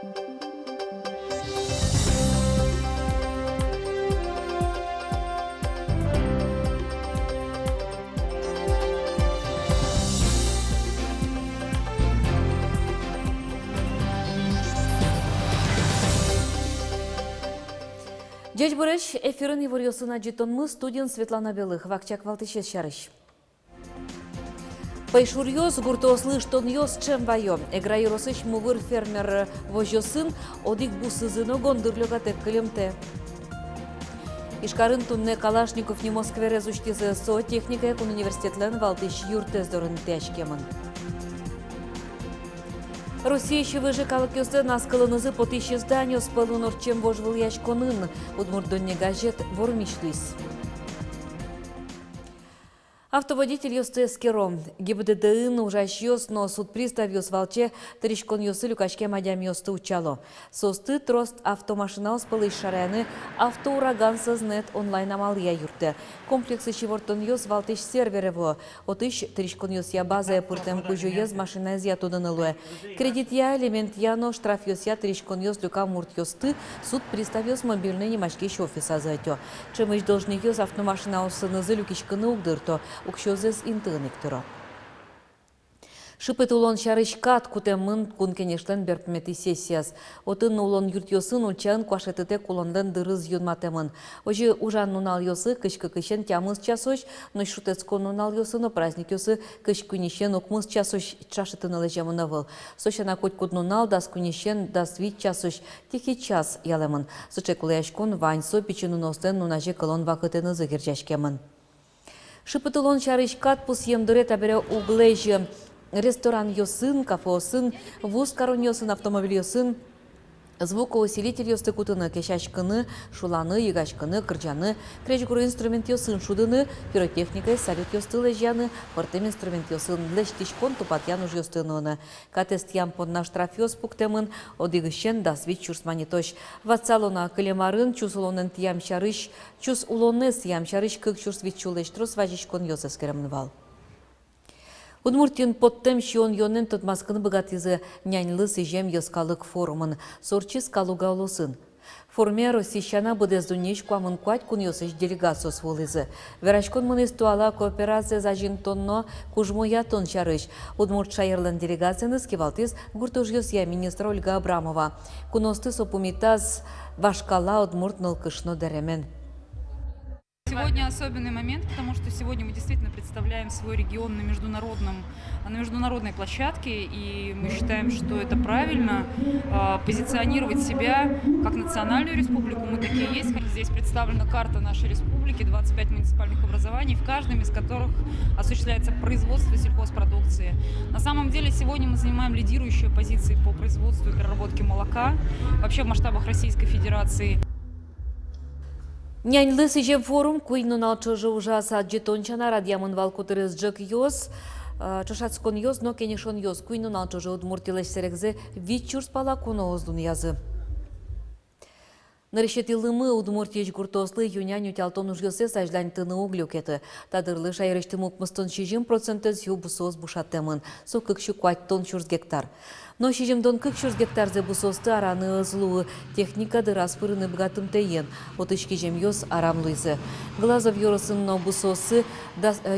Дядь Бореш, эфирын еворьосына жетонмы студент Светлана Белых, вакчак валтышес шарыш. Пайшурьос, гуртоослы штоньос чем вайо. Эграйросыш мувыр фермер вожосын, одик бусызыно гондырлёгатек кылемте. Ишкарын тунне Калашников не Москве зуштизы со техника университетлен валтыш юртез дорын тяжкемын. Россия еще выше калакёсты наскалынызы потыщи зданию с полунор чем вожвыл яшконын. Удмурдонне газет вормишлис. Автоводитель ЮСТС Кером. ГИБДДын ужащёс, но суд пристав ёс валче тришкон ёсы люкачке мадям ёсты учало. Состы трост автомашина успалы шарены, автоураган сознет онлайн амалия юрте. Комплексы чевортон ёс валтыш серверево. Отыш тришкон ёс я база пуртем кужу ёс машина из ятудынылуэ. Кредит я элемент яно штраф ёс я тришкон ёс люка мурт ёсты, суд пристав ёс мобильный немашки офиса зайто. Чем иш должны ёс автомашина усынызы люкичканы угдырто. Укшозез интыгнектора. Шипет улон шарышкат кутемын кункенешлен берпмети сессияс. Отын улон юртьосын учан квашетете кулондан дырыз юнматемын. Ожи ужан нунал йосы кышкы кышен тямыз часош, но шутецко нунал йосы, но праздник йосы кышкы нищен окмыз часош чашетын лежемын авыл. Сошана коть кут нунал дас кунищен дас вид часош тихий час ялемын. Сочекулаяшкон ваньсо печенун остен нунаже колон вакытыны зыгерчашкемын. Шипытылон шарышкат пус емдыре табере углежи. Ресторан йосын, кафе осын, вуз карон йосын, автомобиль йосын, звукоусилитель йосты кутыны, кешашкыны, шуланы, егашкыны, кырджаны, крежгуры инструмент йосын шудыны, пиротехника, салют йосты лежяны, портем инструмент йосын лештишкон тупат януж йостыны. Катест ямпон на штраф йос пуктемын, одигыщен дасвит чурс манитош. Ватсалона кылемарын, чус улонен тиям шарыш, чус улонес ям шарыш, кык чурс вит чулештрос важишкон йосес керемнвал. Удмуртин поттем шион йонен тотмаскын богатызы няньлы сижем йоскалык форумын, сорчис калуга олосын. Форме россияна будездунеш куамын куать кун йосыш делегациос волызы. Верашкон мунистуала кооперация за жинтонно кужмоя тон шарыш. Удмурт шайырлан делегацияны скивалтыз гуртуж йосия министра Ольга Абрамова. Куносты сопумитаз вашкала удмурт нылкышно деремен. Сегодня особенный момент, потому что сегодня мы действительно представляем свой регион на международной площадке, и мы считаем, что это правильно позиционировать себя как национальную республику. Мы такие есть. Здесь представлена карта нашей республики, 25 муниципальных образований, в каждом из которых осуществляется производство сельхозпродукции. На самом деле сегодня мы занимаем лидирующие позиции по производству и переработке молока вообще в масштабах Российской Федерации. Няньлы сижем форум, куйнун алчожы ужаса жетончана радиамын валкутырыз джек йос, чошацкон йос, но кенешон йос, куйнун алчожы удмуртилеш серекзе вичурс пала кунооздун язы. Нарешетилымы удмуртич гуртослы юнянь утялтон ужгылсе сажлань тыны углюкеты. Тадырлы шайрештым укмыстон 60% зю бусоз бушатемын, со кыкшу куаттон чурс гектар. Но шижимдон кыкшурс гектарзе бусосты араны злу техника распырыны бгатым тейен, отышки жемьёс арамлызы. Глазов йоросын но бусосы,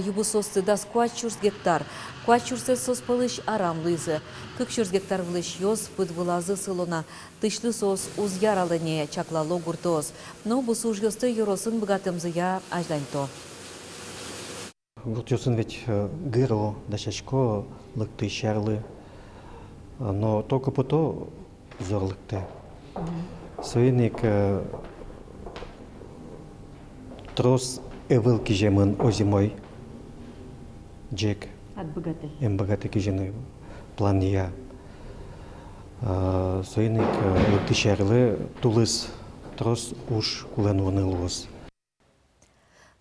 юбусосты дас куачурс гектар, куачурсе соспалыш арамлызы. Кыкшурс гектар влыш йос пыт вылазы сылона, тышлы сос уз яралыне чаклало гуртоз. Но бусуж йосты йоросын бгатымзы я ажданьто. Гуртосын ведь гырло, дашачко, лыкты шарлы. Но только по то зорлыкты. Свойник трос эвел кижемын озимой джек. От богатой. Богатый кижены план я. Свойник лыкты шарлы тулыс трос уж куленуны лос.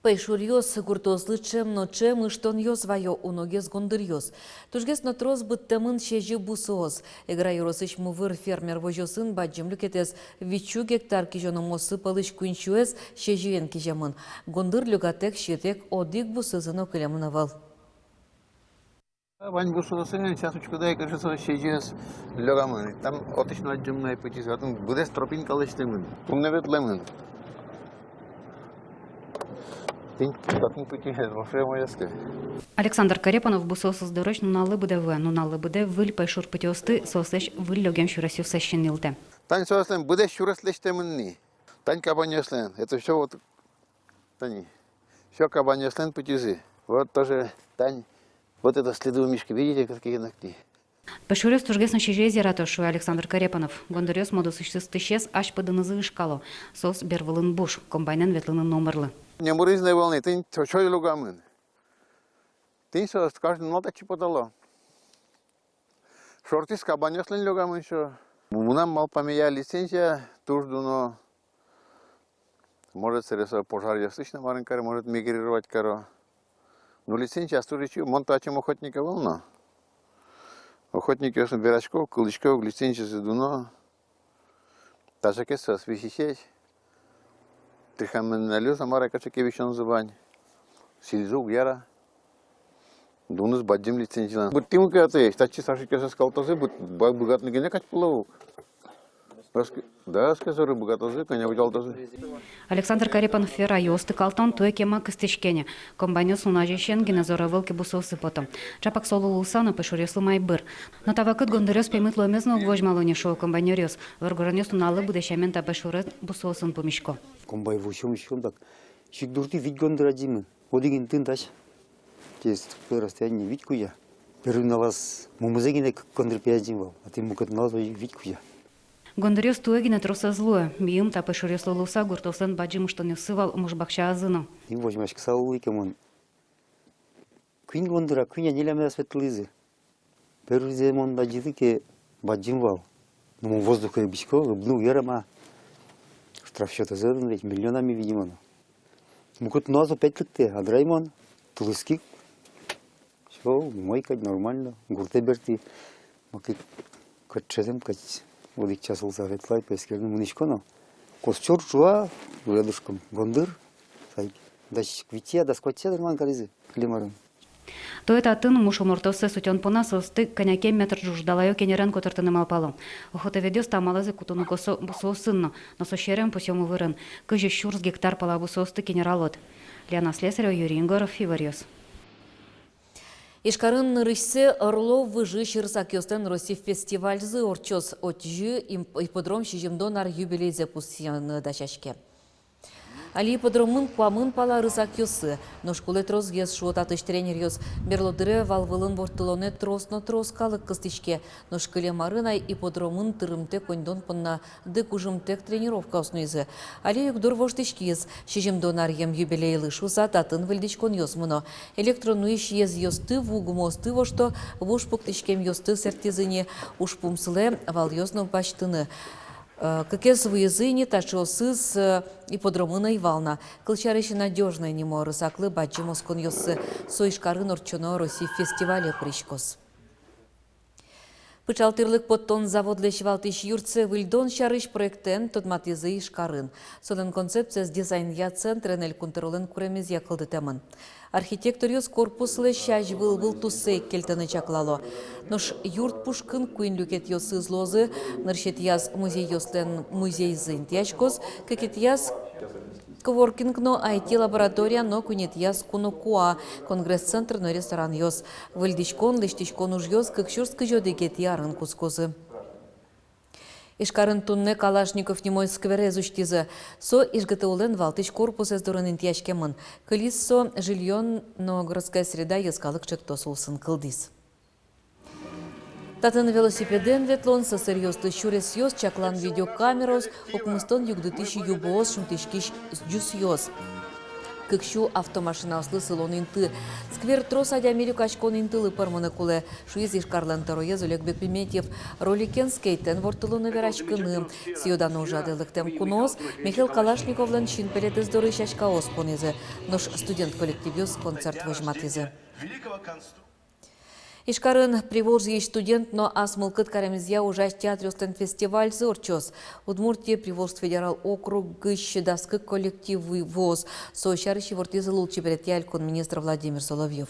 Пайшурьос гуртослы чем, но чем и штон йос вайо уногес гондырьос. Тужгес но трос быттамын шежи бусоз. Эграйросыч мувыр фермер вожосын баджем люкетес вичу гектар кижоном мосы палыш кунчуэс шежиен кижемын. Гондыр люгатек шетек одик бусызын окелемын авал. Вань бусулосы сейчас учкуда кажется сейчас легамын. Там отычна жымнай путис. Атым будес тропин калыштымын. Тумневет лемын. Тин татын путис вообще мояске. Александр Карепанов бусо создорож нуналы буде виль пайшур путиосты сосеш виль логем шурасю сещенилте. Тань сослен будес шураслештемынни. Тань кабанеслен. Это все вот тани. Все кабанеслен путизы. Вот тоже тань. Вот это следы у Мишки, видите, какие ногти? Пешурес тургес на чижезе ратошу Александр Карепанов. Гондорес модус ищестыщес аж подынызы ышкало. Сос бервылын буш, комбайнен ветлынын номерлы. Не мурызные волны, ты что лугамын? Ты что, скажешь, надо чипотало. Шортис кабанеслен лугамын еще. Мунам мал помея лицензия, туждуно. Может, средство пожар ясычно марынкар, может мигрировать каро. Ну, лицензия стуричу, монтачем охотника волна. Охотники осен берачков, куличков, лицензия задуно. Тажакеса свисисеть. Трихамен налез, амара качакевичон зубань. Сильзук, яра. Дунус баджим лицензия. Будь ты мукаты, стачи сашикеса скалтазы, будь богатный гене кач плавук. Да, сказали, богатазы, коня выталтазы. Александр Карепанов фера йосты калтон туе кема кыстышкене. Комбайнес унажешен генезора вылки бусосы потом. Чапак солу лусана пешуреслы майбыр. Но тавакыт гондорес пемыт ломезно вожмалоне шоу комбайнерес. Варгоранес уналы будешамен та пешуре бусосын помешко. Комбай вушум так. Щикдурти вид гондорадимы. Одигин тын таш. Тез расстояние вид куя. Первый на вас мумузегине кондерпиадимвал. А ты мукат на вас вид куя. Гондорес туегине троса злое. Биим та пешуреслы луса гуртосын баджим что не сывал мужбакша азыно. И возьмешь к салу и кемон. Квин гондора, квиня не лямя светлизы. Первый земон баджидыке баджимвал. Ну воздуха и бичко, ну ярама. Штраф-счета задан ведь миллионами, видимо. Мукут назу 5 лет, а драймон, тулыски. Все, мойка, нормально. Гуртеберти. Макай, качедем, кать. Вот их час лзаветлай, поискерну муничконо. Костер жуа, рядышком гондыр. Да квития, да скватия, нормально каризы, климарым. То это атын мушомортосы сутен понасо стык коняке метр жуждалаю кенерен котыртыны малпало. Охота ведёс тамалазы кутуну косо бусосынно, но со щерем посему вырын. Кыжи щурс гектар пала бусосты генералот. Лена Слесарева, Юрий Ингоров, Фивариос. Ишкарын нырышсы Орлов выжи шырсак ёстен Россия фестивальзы орчос отжы ипподром шижимдонар юбилейзе пусяны дачашке. Али ипподромын куамын пала рысак ёсы, но школе трос гес шуотатыш тренер ёс берлодыре валвылын бортылоне тросно калык кыстышке, но шкале марынай ипподромын тырымте коньдон понна дык ужымтек тренировка оснуйзы. Али юкдор воштышкиз, шижимдонар ем юбилейлы шуса татын выльдичкон ёсмыно. Электронуиш ез ёсты вугмосты вошто вуш пуктышкем ёсты сертизыне уж пумсыле вал ёсну баштыны. Какез выезыни ташосыз ипподромына ивална. Кылчарышы надежная немо рысаклы баджи москон ёсы сойшкарын орчоно Россия фестивале пришкос. Пычалтырлык подтон заводлы швалтыш юртсы выльдон шарыш проектен тодматизы ишкарын. Сонын концепция с дизайн-я центрен эль кунтыролын куремез якылды темын. Архитектор ёс корпуслы шаш выл туссей кельтаны чаклало. Нош юрт пушкын куин люкет ёсы злозы, ныршет яз музей ёслен музей зынтяшкос, какет яз коворкинг, но IT-лаборатория, но кунет яз кунокуа, конгресс-центр, но ресторан ёс. Выльдичкон, лыштичкон уж ёс, как шурск жёдыгет ярын кускозы. Ишкарын тунне Калашников немой сквере зуштизы. Со ишгатаулен валтыш корпус эздорын интияшкемын. Кылис со жильон, но городская среда ескалык чектос улсын кылдис. Татын велосипеден ветлон со серьезды щурес ёс чаклан видеокамерос, окмыстон югдытыш юбоос шумтышкиш сдюс ёс. Кыкшу автомашина ослы сылон инты. Сквер трос адямилю качкон интылы парманы куле. Шуиз ишкарлан тароя Зулек Бекметьев. Роликен скейтен вортылуны верачкыны. Сиодан ужадылыктем кунос. Михаил Калашниковлен чин пелеты здоры шашка оспонизы. Нож студент коллективёс концерт выжматизы. Ишкарын Приволжье студент, но асмылкыт карамизья ужаш театрёстен фестиваль зорчос. Удмуртия Приволжск федерал округ гыщ даскы коллективы ВОЗ. Соощарыщи вортизы лучи перетялькон министр Владимир Соловьев.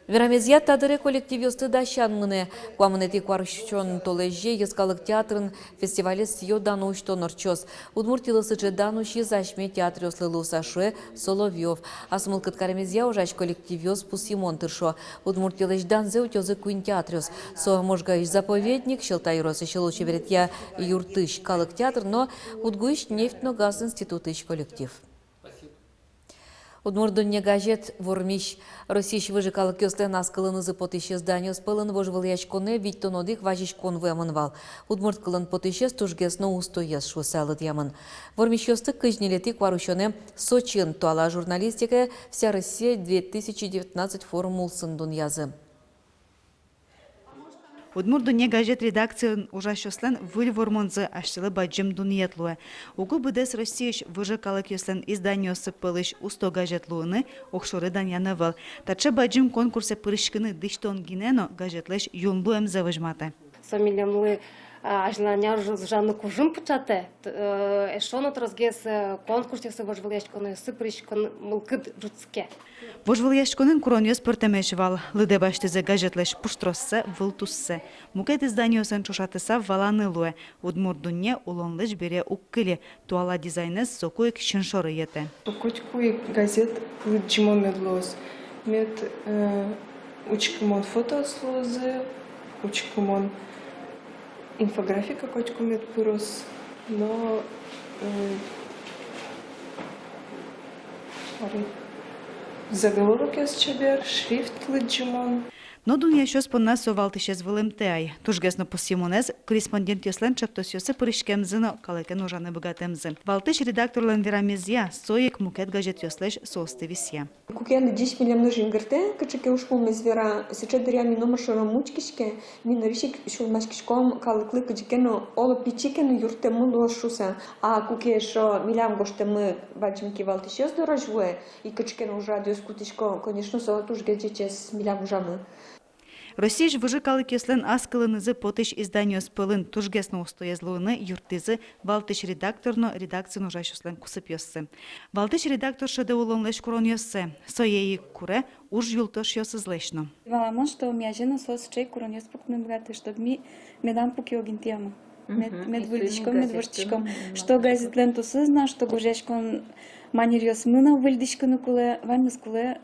Верамезия тадыры коллектив ёсты да шанмыны. Куамынети кварщон толеже ескалык театрын фестивале сьёдан уштон орчос. Удмуртилысы джедан ущи зашме театр ёслылу Саше Соловьев. Асмылкыт карамезия ужаш коллектив ёс пусимон тыршо. Удмуртилыш данзе утёзы куин театрёс. Со можгаиш заповедник, шелтайрос и шелу чеверетья юртыш калык театр, но удгуиш нефть-но-газ институтыш коллектив. Удмурдунне газет вормиш Российш выжикалык ёслен аскылын ызы потыше зданию спылын вожвыльяшконе виттонодых важиш конвоямынвал. Удмурт кылын потыше стужгесно устоес шусалыт ямын. Вормиш ёсты кыжнелети кварушоне Сочин туала журналистика «Вся Россия 2019» форум улсын дунязы. Удмурдунне газет редакциян ужашослен выль вормонзы аштылы баджим дуниетлуэ. Угу быдес Россияш выжикалык ёслен изданиясы пылыш усто газетлуыны охшоры даньянывал. Таче баджим конкурсе пырышкыны дыштон гинено газетлеш юнлуэм завыжматы. Самилямлы ажланяр жанны кужым пучате. Эшонот разгес конкурсексы вожвыльяшконы сыпырышкон мылкыд жуцке. Вожвыльяшконын куроньёс пыртемешвал. Лыде баштызе газетлеш пуштроссе вылтуссе. Мукет изданиясын чушатыса валанылуэ. Удмурдунне улонлыш бере уккыли. Туала дизайнес сокуек шиншоры ете. Кучкуй газет лыджимон медлоз. Мед учкумон фотослозы, учкумон инфографика кучкумет пырос. Но заголовок есть чебер, шрифт лыджимон. Но дуня щось по нас совалтище з Вилимтеай. Тужгесно по Сімонез, кореспондент Йослен Чаптос Йоси Поришкем зино, калекен уже не богатем зи. Валтиш редактор Ленверамезия, соїк мукет газет Йослеш сости вісє. Кукен 10 милям ножин гърте, качеке ушкол мезвера, сече даря ми нома шора мучкишке, ми наришик шулмашкишком калекли качекено ола пичикено юрте муло шуса, а куке шо милям гоште мы бачимки валтиш Йос дорожвуе, и качекено уж радио скутишко, конечно, со тужгеджече с милям ужамы. Росія ж вижикалик Йослен аскалини зи потиш ізданню спилин тужгесно устоєзлуни юртизи Валтиш редакторно редакцину жаш Йослен кусып Йоссы. Валтиш редактор шеде улон леш курон Йоссы. Соєї куре уж юлтош Йоссы злешно. Валамон, что у меня жена сос чей курон Йос пукнем браты, что ми медам пуки огинтияма. Мед выльдичком, что газет ленту сызна, что гужешкон манир Йос мына выльдичкону куле, ваймыс куле,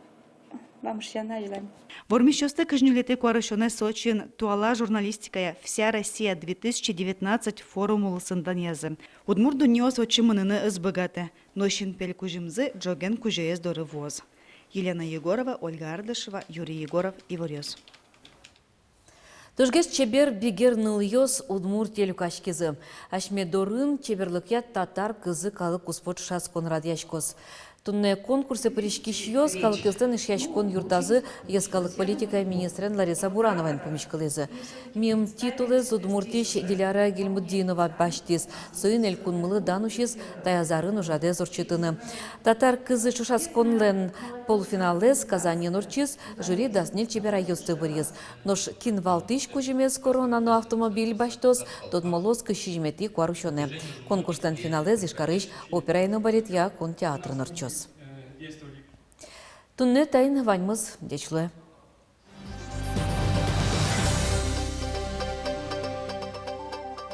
вам шьяна желаем. Вормищосты кыжнюлете куарышоне Сочин туала журналистикая «Вся Россия 2019» форум улысын даньязы. Удмурду неос очимыныны ызбыгаты, но щинпель кужимзы джоген кужеез доры воз. Елена Егорова, Ольга Ардышева, Юрий Егоров, Иворёс. Тужгес чебер бигер ныльёс Удмуртия люкашкизы. Ашме дорын чеберлыкя татар кызы калык успот шаскон радьяшкос. Тунне конкурсы перешкищёс калык естен ишяшкон юртазы ескалык политика министрен Лариса Бурановайн помешкалезы. Мим титулы Удмуртиш Диляра Гельмуддинова баштис. Соин элькун мылы данушис таязарын ужаде зорчытыны. Татар кызы шушаскон лен полуфиналез Казанин урчис жюри даснил чебера ёсты бырьез. Нош кинвалтиш кужимес коронано автомобиль баштос тодмолос кышижмети куарушоне. Конкурстан финалез ишкарыш операйно балетья кон театр норчос. Тунне тайын ваньмыз дечлы.